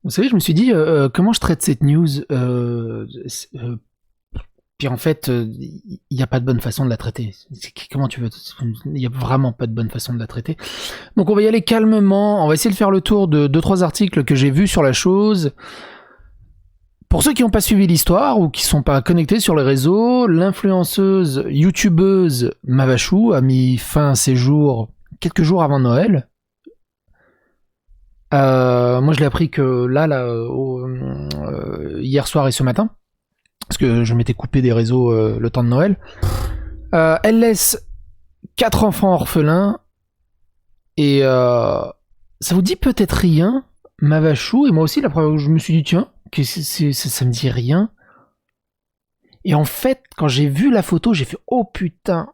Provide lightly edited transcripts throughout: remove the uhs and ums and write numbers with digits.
Vous savez, je me suis dit, comment je traite cette news puis en fait, il n'y a pas de bonne façon de la traiter. Comment tu veux? Il n'y a vraiment pas de bonne façon de la traiter. Donc on va y aller calmement, on va essayer de faire le tour de 2-3 articles que j'ai vus sur la chose. Pour ceux qui n'ont pas suivi l'histoire ou qui ne sont pas connectés sur les réseaux, l'influenceuse youtubeuse Mavachou a mis fin à ses jours quelques jours avant Noël. Moi je l'ai appris que hier soir et ce matin, parce que je m'étais coupé des réseaux le temps de Noël. Elle laisse 4 enfants orphelins et ça vous dit peut-être rien, Mavachou, et moi aussi la première fois je me suis dit tiens, ça me dit rien. Et en fait, quand j'ai vu la photo, j'ai fait oh putain,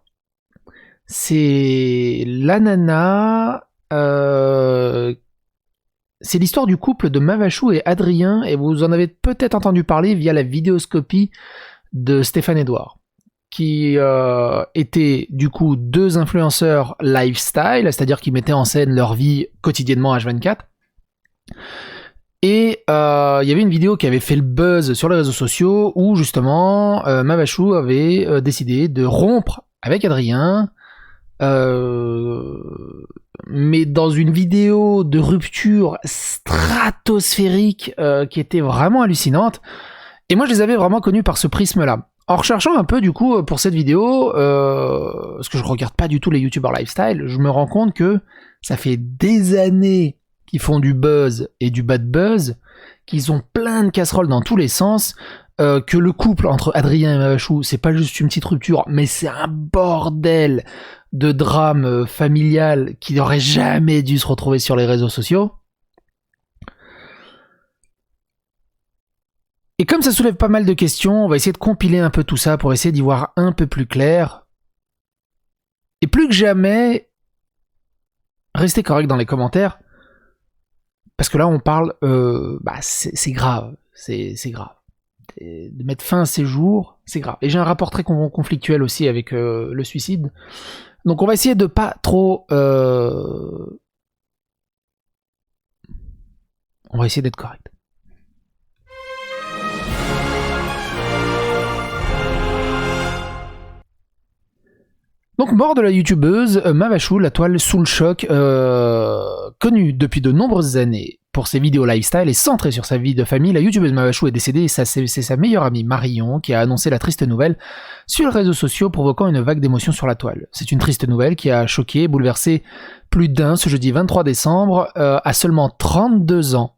c'est la nana. C'est l'histoire du couple de Mavachou et Adrien, et vous en avez peut-être entendu parler via la vidéoscopie de Stéphane Edouard, qui étaient du coup 2 influenceurs lifestyle, c'est-à-dire qui mettaient en scène leur vie quotidiennement H24. Et il y avait une vidéo qui avait fait le buzz sur les réseaux sociaux où justement Mavachou avait décidé de rompre avec Adrien, mais dans une vidéo de rupture stratosphérique qui était vraiment hallucinante. Et moi je les avais vraiment connus par ce prisme-là. En recherchant un peu du coup pour cette vidéo, parce que je regarde pas du tout les youtubeurs lifestyle, je me rends compte que ça fait des années qu'ils font du buzz et du bad buzz, qu'ils ont plein de casseroles dans tous les sens, que le couple entre Adrien et Mavachou, c'est pas juste une petite rupture, mais c'est un bordel de drame familial qui n'aurait jamais dû se retrouver sur les réseaux sociaux. Et comme ça soulève pas mal de questions, on va essayer de compiler un peu tout ça pour essayer d'y voir un peu plus clair. Et plus que jamais, restez correct dans les commentaires, parce que là on parle, c'est grave, c'est grave. De mettre fin à ces jours, c'est grave. Et j'ai un rapport très conflictuel aussi avec le suicide. Donc on va essayer de pas trop... On va essayer d'être correct. Donc mort de la youtubeuse Mavachou, la toile sous le choc, connue depuis de nombreuses années pour ses vidéos lifestyle et centrée sur sa vie de famille, la youtubeuse Mavachou est décédée et c'est sa meilleure amie Marion qui a annoncé la triste nouvelle sur les réseaux sociaux, provoquant une vague d'émotions sur la toile. C'est une triste nouvelle qui a choqué et bouleversé plus d'un ce jeudi 23 décembre à seulement 32 ans.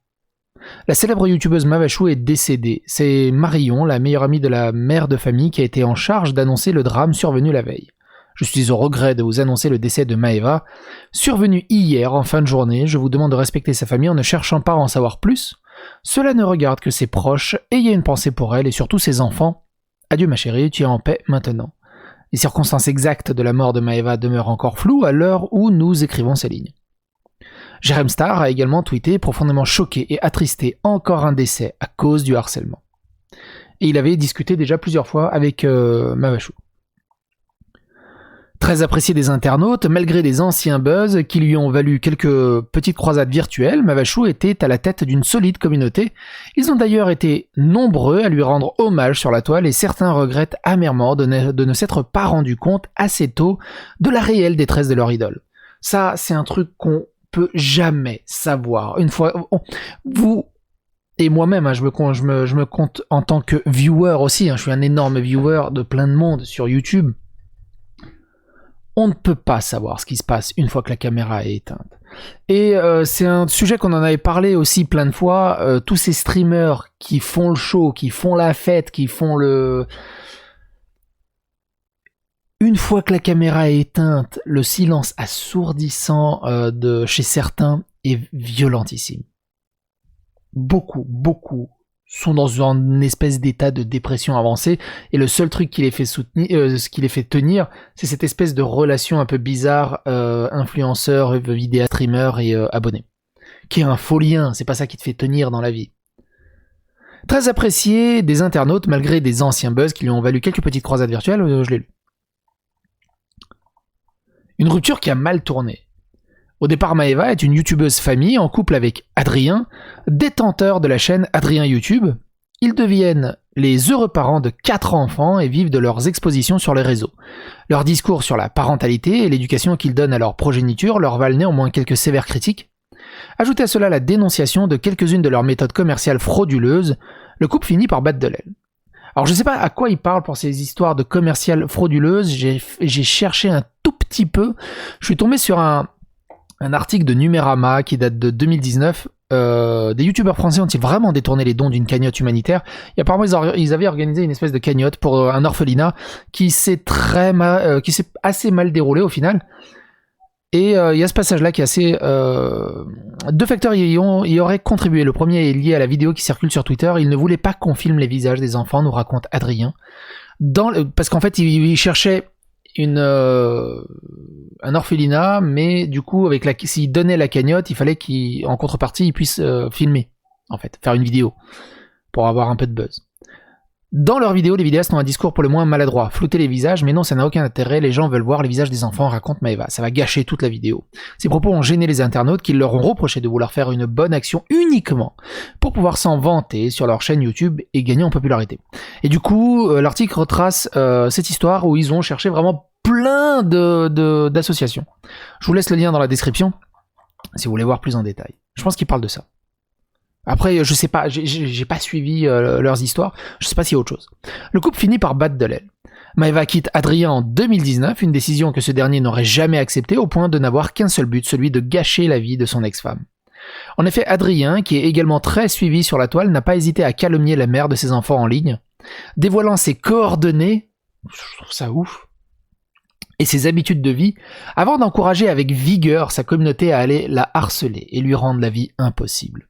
La célèbre youtubeuse Mavachou est décédée. C'est Marion, la meilleure amie de la mère de famille, qui a été en charge d'annoncer le drame survenu la veille. Je suis au regret de vous annoncer le décès de Maeva. Survenu hier en fin de journée, je vous demande de respecter sa famille en ne cherchant pas à en savoir plus. Cela ne regarde que ses proches, ayez une pensée pour elle et surtout ses enfants. Adieu ma chérie, tu es en paix maintenant. Les circonstances exactes de la mort de Maeva demeurent encore floues à l'heure où nous écrivons ces lignes. Jérém Star a également tweeté profondément choqué et attristé, encore un décès à cause du harcèlement. Et il avait discuté déjà plusieurs fois avec Mavachou. Très apprécié des internautes, malgré des anciens buzz qui lui ont valu quelques petites croisades virtuelles, Mavachou était à la tête d'une solide communauté. Ils ont d'ailleurs été nombreux à lui rendre hommage sur la toile et certains regrettent amèrement de ne s'être pas rendu compte assez tôt de la réelle détresse de leur idole. Ça, c'est un truc qu'on peut jamais savoir. Une fois, vous et moi-même, je me compte en tant que viewer aussi, je suis un énorme viewer de plein de monde sur YouTube. On ne peut pas savoir ce qui se passe une fois que la caméra est éteinte. Et c'est un sujet qu'on en avait parlé aussi plein de fois, tous ces streamers qui font le show, qui font la fête, qui font le... Une fois que la caméra est éteinte, le silence assourdissant de chez certains est violentissime. Beaucoup sont dans une espèce d'état de dépression avancée, et le seul truc qui les fait tenir, c'est cette espèce de relation un peu bizarre, influenceur, vidéo streamer et abonné, qui est un faux lien, c'est pas ça qui te fait tenir dans la vie. Très apprécié des internautes, malgré des anciens buzz qui lui ont valu quelques petites croisades virtuelles, je l'ai lu. Une rupture qui a mal tourné. Au départ, Maëva est une youtubeuse famille en couple avec Adrien, détenteur de la chaîne Adrien YouTube. Ils deviennent les heureux parents de 4 enfants et vivent de leurs expositions sur les réseaux. Leur discours sur la parentalité et l'éducation qu'ils donnent à leur progéniture leur valent néanmoins quelques sévères critiques. Ajoutez à cela la dénonciation de quelques-unes de leurs méthodes commerciales frauduleuses, le couple finit par battre de l'aile. Alors je sais pas à quoi il parle pour ces histoires de commerciales frauduleuses, j'ai cherché un tout petit peu, je suis tombé sur un article de Numérama qui date de 2019. Des youtubeurs français ont-ils vraiment détourné les dons d'une cagnotte humanitaire? Et apparemment ils avaient organisé une espèce de cagnotte pour un orphelinat qui s'est assez mal déroulé au final. Et il y a ce passage-là qui est assez... Deux facteurs y auraient contribué. Le premier est lié à la vidéo qui circule sur Twitter. Il ne voulait pas qu'on filme les visages des enfants, nous raconte Adrien. Parce qu'en fait, il cherchait un orphelinat, mais du coup, s'il donnait la cagnotte, il fallait qu'en contrepartie, il puisse filmer, en fait, faire une vidéo, pour avoir un peu de buzz. Dans leurs vidéos, les vidéastes ont un discours pour le moins maladroit, flouter les visages, mais non, ça n'a aucun intérêt, les gens veulent voir les visages des enfants, raconte Maëva, ça va gâcher toute la vidéo. Ces propos ont gêné les internautes qui leur ont reproché de vouloir faire une bonne action uniquement pour pouvoir s'en vanter sur leur chaîne YouTube et gagner en popularité. Et du coup, l'article retrace cette histoire où ils ont cherché vraiment plein d'associations. Je vous laisse le lien dans la description, si vous voulez voir plus en détail. Je pense qu'ils parlent de ça. Après, je sais pas, j'ai pas suivi leurs histoires, je sais pas s'il y a autre chose. Le couple finit par battre de l'aile. Maëva quitte Adrien en 2019, une décision que ce dernier n'aurait jamais acceptée au point de n'avoir qu'un seul but, celui de gâcher la vie de son ex-femme. En effet, Adrien, qui est également très suivi sur la toile, n'a pas hésité à calomnier la mère de ses enfants en ligne, dévoilant ses coordonnées, je trouve ça ouf, et ses habitudes de vie, avant d'encourager avec vigueur sa communauté à aller la harceler et lui rendre la vie impossible.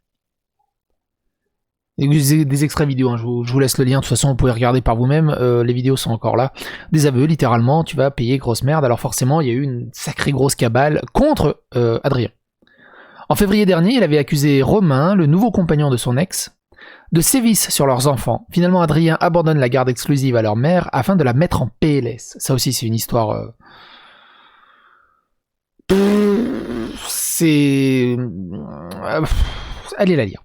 Des extraits vidéo, hein, je vous laisse le lien, de toute façon vous pouvez regarder par vous-même, les vidéos sont encore là. Des aveux, littéralement, tu vas payer grosse merde, alors forcément il y a eu une sacrée grosse cabale contre Adrien. En février dernier, il avait accusé Romain, le nouveau compagnon de son ex, de sévices sur leurs enfants. Finalement, Adrien abandonne la garde exclusive à leur mère afin de la mettre en PLS. Ça aussi c'est une histoire... Allez la lire.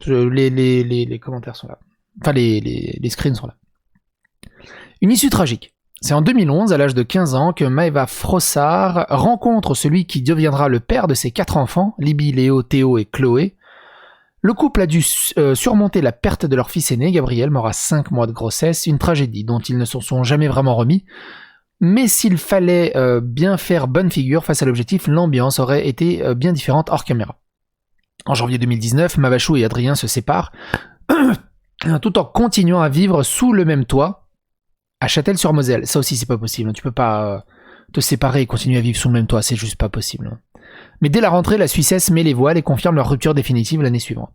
Les commentaires sont là. Enfin, les screens sont là. Une issue tragique. C'est en 2011, à l'âge de 15 ans, que Maëva Frossard rencontre celui qui deviendra le père de ses 4 enfants, Libby, Léo, Théo et Chloé. Le couple a dû surmonter la perte de leur fils aîné, Gabriel, mort à 5 mois de grossesse, une tragédie dont ils ne se sont jamais vraiment remis. Mais s'il fallait bien faire bonne figure face à l'objectif, l'ambiance aurait été bien différente hors caméra. En janvier 2019, Mavachou et Adrien se séparent, tout en continuant à vivre sous le même toit, à Châtel-sur-Moselle. Ça aussi, c'est pas possible. Tu peux pas te séparer et continuer à vivre sous le même toit, c'est juste pas possible. Mais dès la rentrée, la Suissesse met les voiles et confirme leur rupture définitive l'année suivante.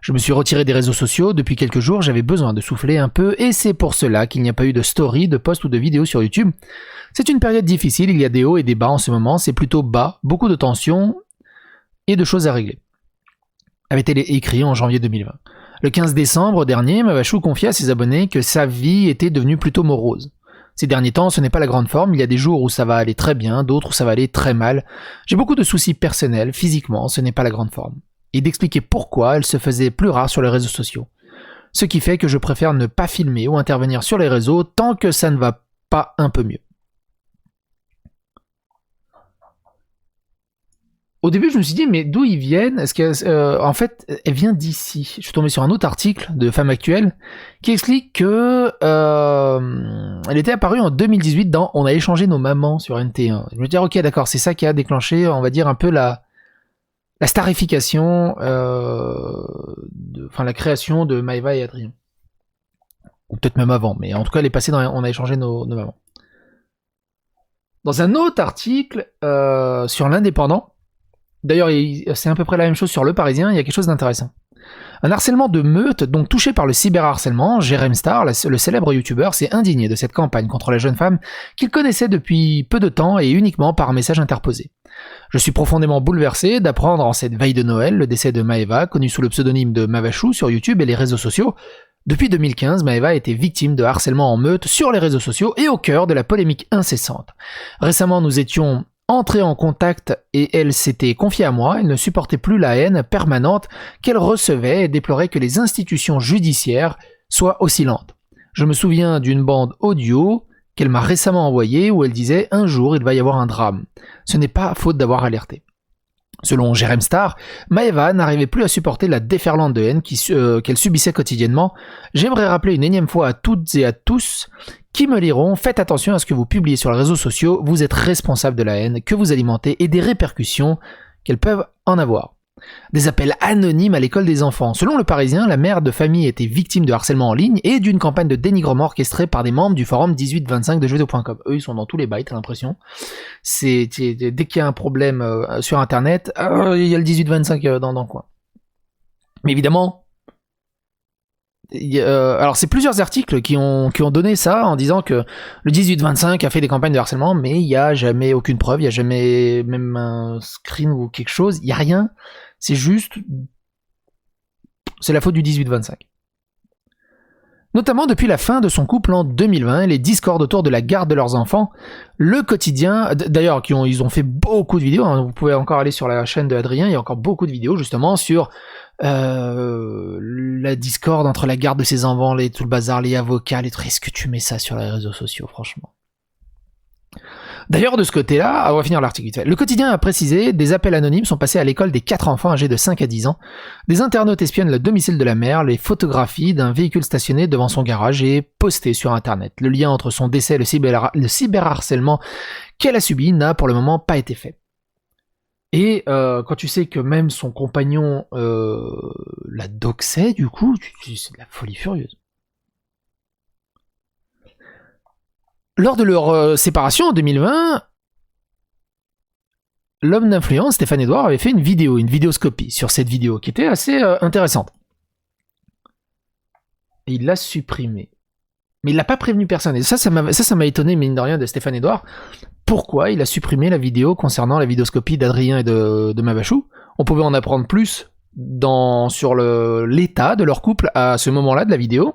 Je me suis retiré des réseaux sociaux depuis quelques jours, j'avais besoin de souffler un peu, et c'est pour cela qu'il n'y a pas eu de story, de post ou de vidéo sur YouTube. C'est une période difficile, il y a des hauts et des bas en ce moment, c'est plutôt bas, beaucoup de tensions et de choses à régler. Avait-elle écrit en janvier 2020. Le 15 décembre dernier, Mavachou confia à ses abonnés que sa vie était devenue plutôt morose. Ces derniers temps, ce n'est pas la grande forme, il y a des jours où ça va aller très bien, d'autres où ça va aller très mal. J'ai beaucoup de soucis personnels, physiquement, ce n'est pas la grande forme. Et d'expliquer pourquoi elle se faisait plus rare sur les réseaux sociaux. Ce qui fait que je préfère ne pas filmer ou intervenir sur les réseaux tant que ça ne va pas un peu mieux. Au début, je me suis dit, mais d'où ils viennent? Est-ce que, en fait, elle vient d'ici. Je suis tombé sur un autre article de Femme Actuelle qui explique que elle était apparue en 2018 dans On a échangé nos mamans sur NT1. Je me dis, ok, d'accord, c'est ça qui a déclenché, on va dire, un peu la starification, la création de Maëva et Adrien. Ou peut-être même avant, mais en tout cas, elle est passée dans On a échangé nos mamans. Dans un autre article sur l'Indépendant, d'ailleurs, c'est à peu près la même chose sur Le Parisien, il y a quelque chose d'intéressant. Un harcèlement de meute, donc touché par le cyberharcèlement, Jérém Star, le célèbre youtubeur, s'est indigné de cette campagne contre la jeune femme qu'il connaissait depuis peu de temps et uniquement par un message interposé. Je suis profondément bouleversé d'apprendre en cette veille de Noël le décès de Maëva, connue sous le pseudonyme de Mavachou sur YouTube et les réseaux sociaux. Depuis 2015, Maëva a été victime de harcèlement en meute sur les réseaux sociaux et au cœur de la polémique incessante. Récemment, nous étions entré en contact et elle s'était confiée à moi. Elle ne supportait plus la haine permanente qu'elle recevait et déplorait que les institutions judiciaires soient aussi lentes. Je me souviens d'une bande audio qu'elle m'a récemment envoyée où elle disait « Un jour, il va y avoir un drame. Ce n'est pas faute d'avoir alerté. » Selon Jérém Star, Maeva n'arrivait plus à supporter la déferlante de haine qu'elle subissait quotidiennement. J'aimerais rappeler une énième fois à toutes et à tous qui me liront, faites attention à ce que vous publiez sur les réseaux sociaux, vous êtes responsable de la haine que vous alimentez et des répercussions qu'elles peuvent en avoir. Des appels anonymes à l'école des enfants. Selon le Parisien, la mère de famille était victime de harcèlement en ligne et d'une campagne de dénigrement orchestrée par des membres du forum 1825 de jeuxvideo.com. Eux, ils sont dans tous les bails, t'as l'impression. Dès qu'il y a un problème sur Internet, il y a le 1825 dans le coin. Mais évidemment, alors c'est plusieurs articles qui ont donné ça en disant que le 1825 a fait des campagnes de harcèlement, mais il n'y a jamais aucune preuve, il n'y a jamais même un screen ou quelque chose, il n'y a rien. C'est juste... C'est la faute du 18-25. Notamment depuis la fin de son couple en 2020 et les discords autour de la garde de leurs enfants, le quotidien... D'ailleurs, ils ont fait beaucoup de vidéos, hein, vous pouvez encore aller sur la chaîne de Adrien, il y a encore beaucoup de vidéos justement sur la discorde entre la garde de ses enfants, tout le bazar, les avocats, les trucs. Est-ce que tu mets ça sur les réseaux sociaux, franchement? D'ailleurs, de ce côté-là, on va finir l'article vite fait. Le quotidien a précisé, des appels anonymes sont passés à l'école des 4 enfants âgés de 5 à 10 ans. Des internautes espionnent le domicile de la mère, les photographies d'un véhicule stationné devant son garage et posté sur Internet. Le lien entre son décès et le cyberharcèlement qu'elle a subi n'a pour le moment pas été fait. Et quand tu sais que même son compagnon la doxait, du coup, c'est de la folie furieuse. Lors de leur séparation en 2020, l'homme d'influence, Stéphane Edouard, avait fait une vidéoscopie sur cette vidéo, qui était assez intéressante. Et il l'a supprimée. Mais il l'a pas prévenu personne. Et ça m'a étonné, mine de rien, de Stéphane Edouard. Pourquoi il a supprimé la vidéo concernant la vidéoscopie d'Adrien et de Mavachou? On pouvait en apprendre plus sur l'état de leur couple à ce moment-là de la vidéo.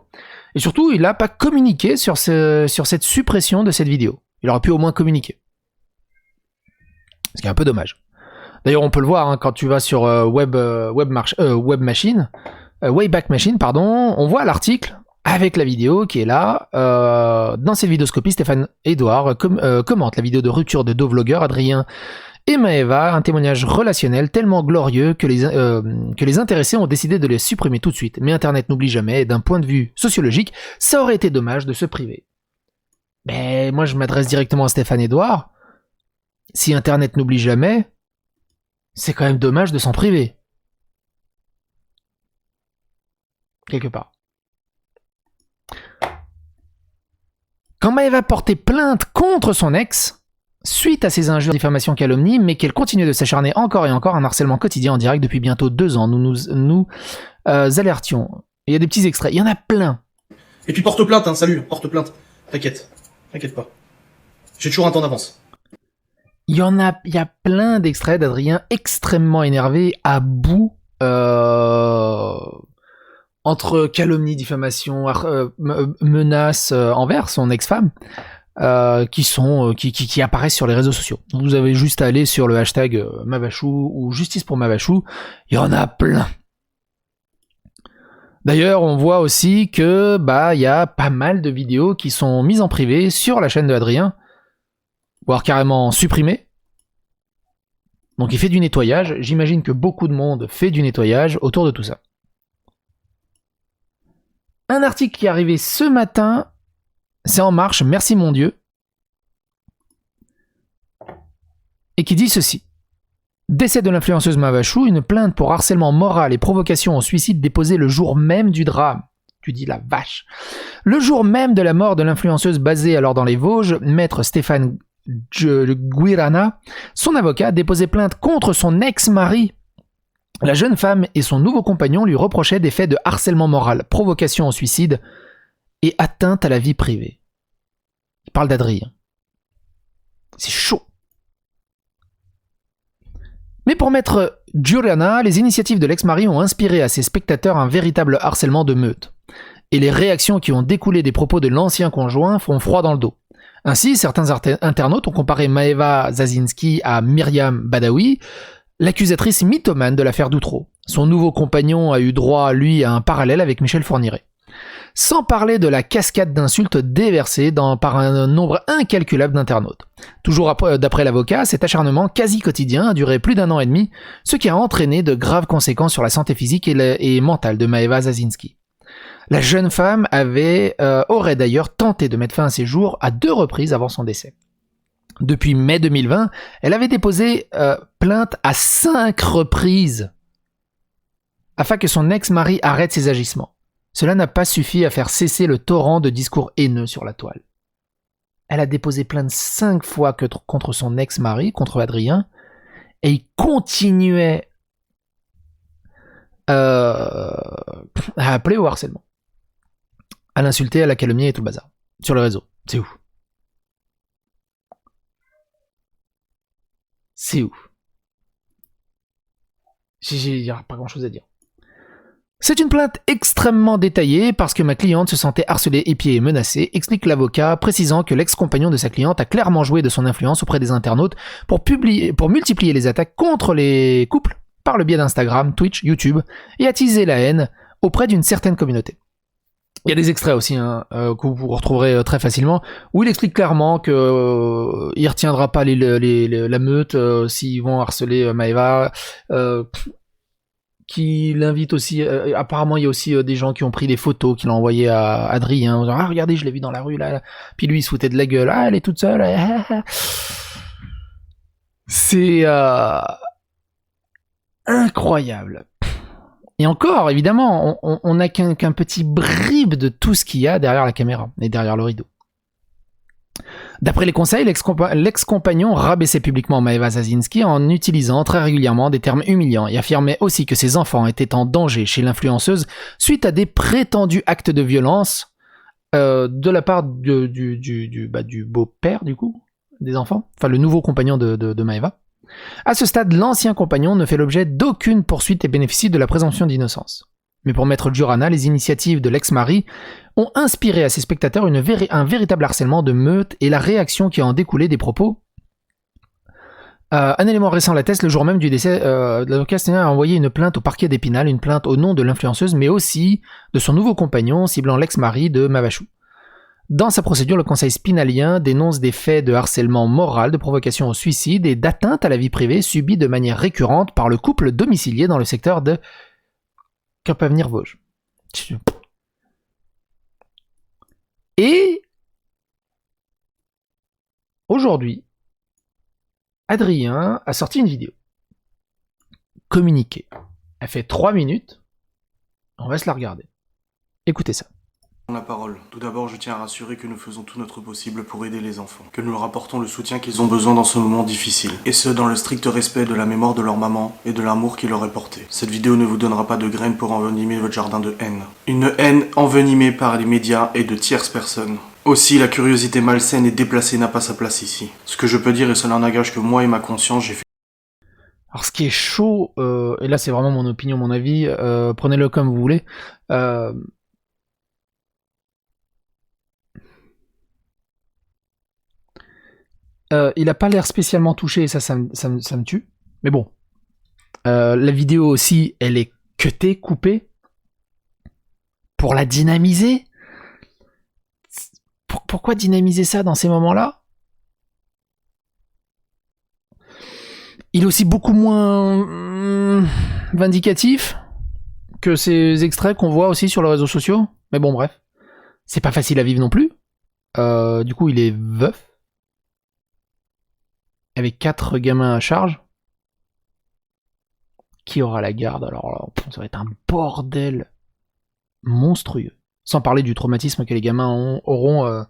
Et surtout, il n'a pas communiqué sur cette suppression de cette vidéo. Il aurait pu au moins communiquer. Ce qui est un peu dommage. D'ailleurs, on peut le voir hein, quand tu vas sur Wayback Machine, on voit l'article avec la vidéo qui est là. Dans cette vidéoscopie, Stéphane Edouard commente la vidéo de rupture de deux vlogueurs, Adrien et Maeva, un témoignage relationnel tellement glorieux que les intéressés ont décidé de les supprimer tout de suite. Mais Internet n'oublie jamais, et d'un point de vue sociologique, ça aurait été dommage de se priver. Mais moi je m'adresse directement à Stéphane Edouard. Si Internet n'oublie jamais, c'est quand même dommage de s'en priver. Quelque part. Quand Maeva portait plainte contre son ex, suite à ces injures, diffamations, calomnies, mais qu'elle continue de s'acharner encore et encore, un harcèlement quotidien en direct depuis bientôt 2 ans. Nous alertions. Il y a des petits extraits, il y en a plein. Et puis porte plainte, hein, salut, porte plainte. T'inquiète pas. J'ai toujours un temps d'avance. Il y a plein d'extraits d'Adrien extrêmement énervé, à bout, entre calomnie, diffamation, menaces envers son ex-femme. Qui apparaissent sur les réseaux sociaux. Vous avez juste à aller sur le hashtag Mavachou ou Justice pour Mavachou, il y en a plein. D'ailleurs, on voit aussi que il y a pas mal de vidéos qui sont mises en privé sur la chaîne de Adrien, voire carrément supprimées. Donc il fait du nettoyage, j'imagine que beaucoup de monde fait du nettoyage autour de tout ça. Un article qui est arrivé ce matin, c'est En Marche, merci mon Dieu, et qui dit ceci. Décès de l'influenceuse Mavachou, une plainte pour harcèlement moral et provocation au suicide déposée le jour même du drame. Tu dis la vache. Le jour même de la mort de l'influenceuse basée alors dans les Vosges, maître Stéphane Guirana, son avocat déposait plainte contre son ex-mari. La jeune femme et son nouveau compagnon lui reprochaient des faits de harcèlement moral, provocation au suicide et atteinte à la vie privée. Il parle d'Adrien. C'est chaud. Mais pour maître Giuliana, les initiatives de l'ex-mari ont inspiré à ses spectateurs un véritable harcèlement de meute. Et les réactions qui ont découlé des propos de l'ancien conjoint font froid dans le dos. Ainsi, certains internautes ont comparé Maeva Zazinski à Myriam Badawi, l'accusatrice mythomane de l'affaire Doutreau. Son nouveau compagnon a eu droit, lui, à un parallèle avec Michel Fourniret. Sans parler de la cascade d'insultes déversées par un nombre incalculable d'internautes. Toujours d'après l'avocat, cet acharnement quasi quotidien a duré plus d'1 an et demi, ce qui a entraîné de graves conséquences sur la santé physique et mentale de Maeva Zazinski. La jeune femme aurait d'ailleurs tenté de mettre fin à ses jours à 2 reprises avant son décès. Depuis mai 2020, elle avait déposé plainte à 5 reprises afin que son ex-mari arrête ses agissements. Cela n'a pas suffi à faire cesser le torrent de discours haineux sur la toile. Elle a déposé plainte 5 fois contre son ex-mari, contre Adrien, et il continuait à appeler au harcèlement, à l'insulter, à la calomnier et tout le bazar, sur le réseau. C'est ouf. C'est ouf. Il n'y a pas grand chose à dire. C'est une plainte extrêmement détaillée parce que ma cliente se sentait harcelée, épiée et menacée, explique l'avocat, précisant que l'ex-compagnon de sa cliente a clairement joué de son influence auprès des internautes pour multiplier les attaques contre les couples par le biais d'Instagram, Twitch, YouTube et attiser la haine auprès d'une certaine communauté. Il y a des extraits aussi que vous retrouverez très facilement où il explique clairement que il retiendra pas la meute s'ils vont harceler Maeva. Qui l'invite aussi, apparemment il y a aussi des gens qui ont pris des photos, qui l'ont envoyé à Adrien, en disant ah regardez je l'ai vu dans la rue là, puis lui il se foutait de la gueule, ah elle est toute seule, c'est incroyable. Et encore évidemment on n'a qu'un petit bribe de tout ce qu'il y a derrière la caméra et derrière le rideau. D'après les conseils, l'ex-compagnon rabaissait publiquement Maeva Zazinski en utilisant très régulièrement des termes humiliants et affirmait aussi que ses enfants étaient en danger chez l'influenceuse suite à des prétendus actes de violence de la part du beau-père du coup des enfants, enfin le nouveau compagnon de Maeva. À ce stade, l'ancien compagnon ne fait l'objet d'aucune poursuite et bénéficie de la présomption d'innocence. Mais pour Maître Djurana, les initiatives de l'ex-mari ont inspiré à ses spectateurs un véritable harcèlement de meute et la réaction qui a en découlé des propos. Un élément récent l'atteste, le jour même du décès, l'avocat a envoyé une plainte au parquet d'Épinal, une plainte au nom de l'influenceuse, mais aussi de son nouveau compagnon, ciblant l'ex-mari de Mavachou. Dans sa procédure, le conseil spinalien dénonce des faits de harcèlement moral, de provocation au suicide et d'atteinte à la vie privée subis de manière récurrente par le couple domicilié dans le secteur de Cap-Avenir-Vosges. Et aujourd'hui, Adrien a sorti une vidéo. Communiqué. Elle fait 3 minutes. On va se la regarder. Écoutez ça. La parole. Tout d'abord, je tiens à rassurer que nous faisons tout notre possible pour aider les enfants, que nous leur apportons le soutien qu'ils ont besoin dans ce moment difficile, et ce, dans le strict respect de la mémoire de leur maman et de l'amour qu'ils leur est porté. Cette vidéo ne vous donnera pas de graines pour envenimer votre jardin de haine. Une haine envenimée par les médias et de tierces personnes. Aussi, la curiosité malsaine et déplacée n'a pas sa place ici. Ce que je peux dire, et cela n'engage que moi et ma conscience, j'ai fait... Alors ce qui est chaud, et là c'est vraiment mon opinion, mon avis, prenez-le comme vous voulez, il a pas l'air spécialement touché et ça me tue. Mais bon. La vidéo aussi, elle est cutée, coupée. Pour la dynamiser. Pourquoi dynamiser ça dans ces moments-là? Il est aussi beaucoup moins vindicatif que ces extraits qu'on voit aussi sur les réseaux sociaux. Mais bon, bref. C'est pas facile à vivre non plus. Du coup, il est veuf. Avec 4 gamins à charge. Qui aura la garde? Alors là, ça va être un bordel monstrueux. Sans parler du traumatisme que les gamins auront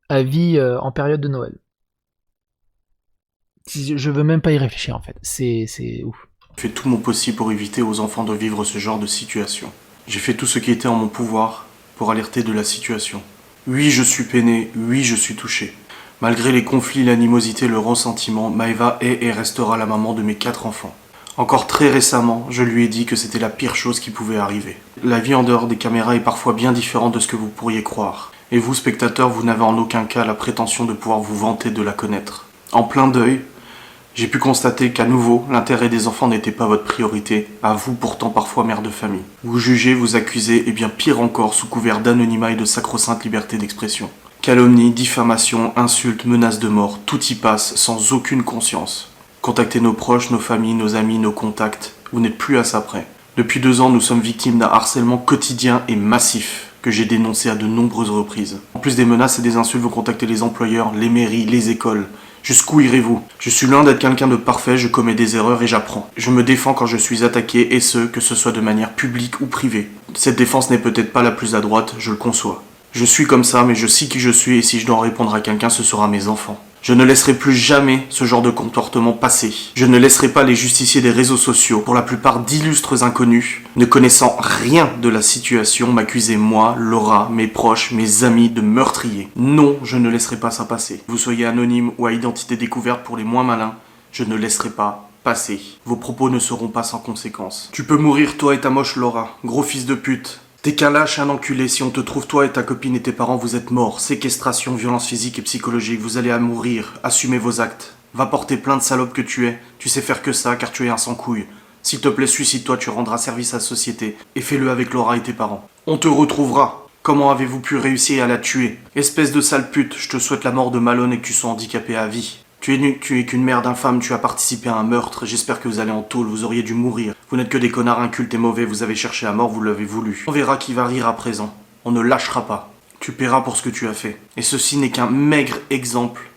à vie en période de Noël. Je veux même pas y réfléchir en fait. C'est ouf. J'ai fait tout mon possible pour éviter aux enfants de vivre ce genre de situation. J'ai fait tout ce qui était en mon pouvoir pour alerter de la situation. Oui, je suis peiné, oui, je suis touché. Malgré les conflits, l'animosité, le ressentiment, Maeva est et restera la maman de mes 4 enfants. Encore très récemment, je lui ai dit que c'était la pire chose qui pouvait arriver. La vie en dehors des caméras est parfois bien différente de ce que vous pourriez croire. Et vous, spectateurs, vous n'avez en aucun cas la prétention de pouvoir vous vanter de la connaître. En plein deuil, j'ai pu constater qu'à nouveau, l'intérêt des enfants n'était pas votre priorité, à vous pourtant parfois mère de famille. Vous jugez, vous accusez, et bien pire encore, sous couvert d'anonymat et de sacro-sainte liberté d'expression. Calomnie, diffamation, insultes, menaces de mort, tout y passe sans aucune conscience. Contactez nos proches, nos familles, nos amis, nos contacts, vous n'êtes plus à ça près. Depuis 2 ans, nous sommes victimes d'un harcèlement quotidien et massif que j'ai dénoncé à de nombreuses reprises. En plus des menaces et des insultes, vous contactez les employeurs, les mairies, les écoles. Jusqu'où irez-vous? Je suis loin d'être quelqu'un de parfait, je commets des erreurs et j'apprends. Je me défends quand je suis attaqué et que ce soit de manière publique ou privée. Cette défense n'est peut-être pas la plus adroite, je le conçois. Je suis comme ça, mais je sais qui je suis et si je dois répondre à quelqu'un, ce sera mes enfants. Je ne laisserai plus jamais ce genre de comportement passer. Je ne laisserai pas les justiciers des réseaux sociaux, pour la plupart d'illustres inconnus, ne connaissant rien de la situation, m'accuser moi, Laura, mes proches, mes amis de meurtriers. Non, je ne laisserai pas ça passer. Vous soyez anonyme ou à identité découverte pour les moins malins, je ne laisserai pas passer. Vos propos ne seront pas sans conséquences. Tu peux mourir toi et ta moche Laura, gros fils de pute. T'es qu'un lâche, un enculé, si on te trouve toi et ta copine et tes parents, vous êtes morts. Séquestration, violence physique et psychologique, vous allez à mourir, assumez vos actes. Va porter plainte, salope que tu es, tu sais faire que ça car tu es un sans-couille. S'il te plaît, suicide-toi, tu rendras service à la société, et fais-le avec Laura et tes parents. On te retrouvera. Comment avez-vous pu réussir à la tuer? Espèce de sale pute, je te souhaite la mort de Malone et que tu sois handicapé à vie. Tu es qu'une mère d'infâme, tu as participé à un meurtre, j'espère que vous allez en tôle, vous auriez dû mourir. Vous n'êtes que des connards incultes et mauvais, vous avez cherché la mort, vous l'avez voulu. On verra qui va rire à présent. On ne lâchera pas. Tu paieras pour ce que tu as fait. Et ceci n'est qu'un maigre exemple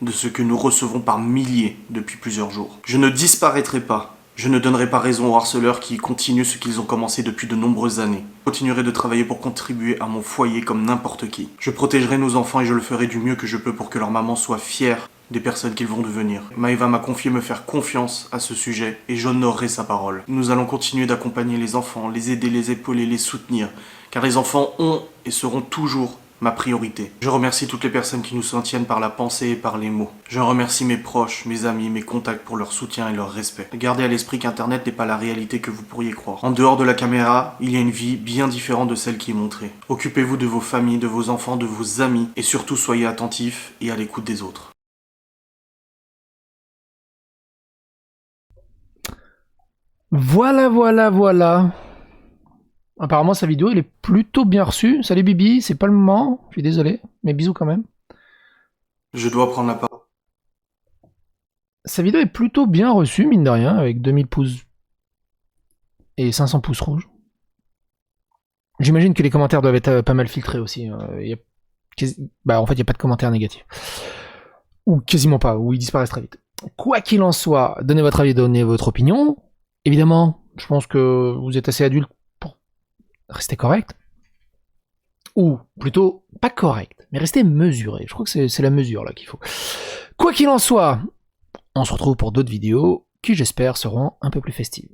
de ce que nous recevons par milliers depuis plusieurs jours. Je ne disparaîtrai pas. Je ne donnerai pas raison aux harceleurs qui continuent ce qu'ils ont commencé depuis de nombreuses années. Je continuerai de travailler pour contribuer à mon foyer comme n'importe qui. Je protégerai nos enfants et je le ferai du mieux que je peux pour que leur maman soit fière des personnes qu'ils vont devenir. Maëva m'a confié me faire confiance à ce sujet et j'honorerai sa parole. Nous allons continuer d'accompagner les enfants, les aider, les épauler, les soutenir, car les enfants ont et seront toujours ma priorité. Je remercie toutes les personnes qui nous soutiennent par la pensée et par les mots. Je remercie mes proches, mes amis, mes contacts pour leur soutien et leur respect. Gardez à l'esprit qu'Internet n'est pas la réalité que vous pourriez croire. En dehors de la caméra, il y a une vie bien différente de celle qui est montrée. Occupez-vous de vos familles, de vos enfants, de vos amis et surtout soyez attentifs et à l'écoute des autres. Voilà. Apparemment, sa vidéo, elle est plutôt bien reçue. Salut Bibi, c'est pas le moment. Je suis désolé, mais bisous quand même. Je dois prendre la parole. Sa vidéo est plutôt bien reçue, mine de rien, avec 2000 pouces et 500 pouces rouges. J'imagine que les commentaires doivent être pas mal filtrés aussi. En fait, il n'y a pas de commentaires négatifs. Ou quasiment pas, ou ils disparaissent très vite. Quoi qu'il en soit, donnez votre avis, donnez votre opinion. Évidemment, je pense que vous êtes assez adulte pour rester correct. Ou plutôt, pas correct, mais rester mesuré. Je crois que c'est la mesure là qu'il faut. Quoi qu'il en soit, on se retrouve pour d'autres vidéos qui, j'espère, seront un peu plus festives.